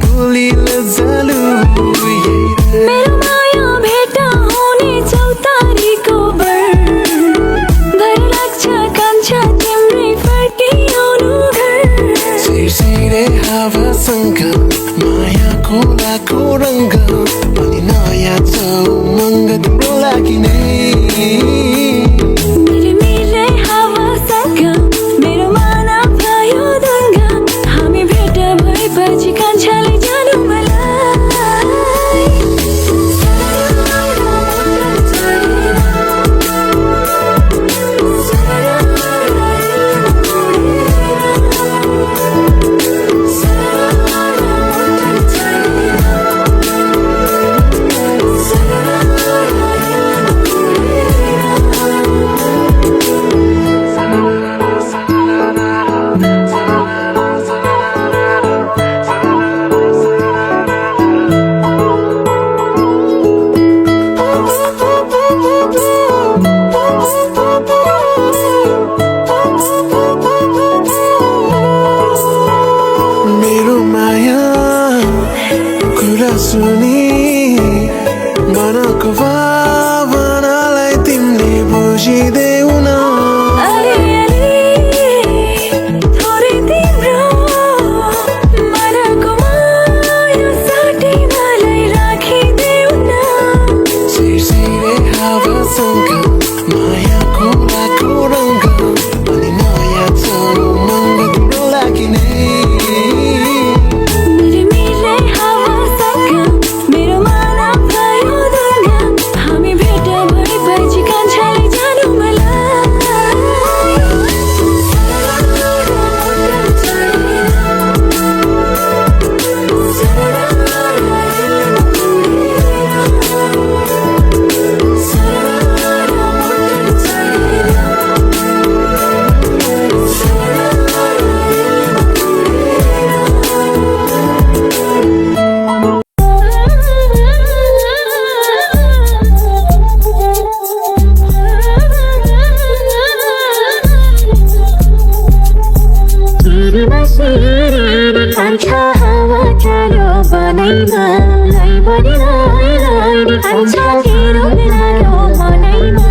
भोलि लजालु मेरो माया भेट हुने 4 तारिकको भर लाग्छ कान्छ तिम्रै फर्किआउनु घर सिरसिरे हावासँग मायाको लाखो रङ्ग अनि नयाँ छ उमङ्ग तिम्रो लागि नै मिले हावासँग मेरो मन भयो दङ्ग हामी भेट भएपछि कान्छाले जानु सुनी मनको भावनालाई तिमीले बुझिदेऊ न थोरै तिम्रो मनको माया साटी मलाई राखिदेऊ न सिरसिरे हावासँग मायाको लाखो रङ्ग अनि नयाँ छ उमङ्ग तिम्रो लागि नै कान्छा हावा चालो बनैमा लै बढी कान्छा तेरो बिरालो मनैमा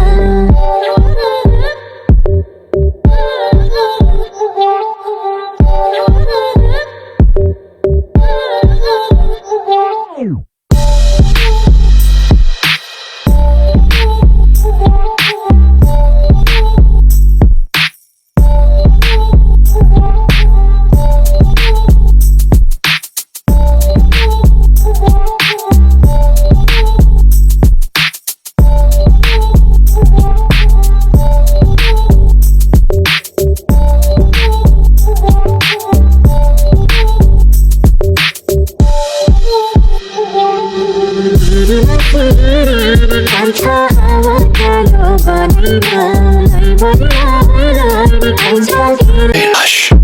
कान्छा हावा चालो बनैमा लै बढी कान्छा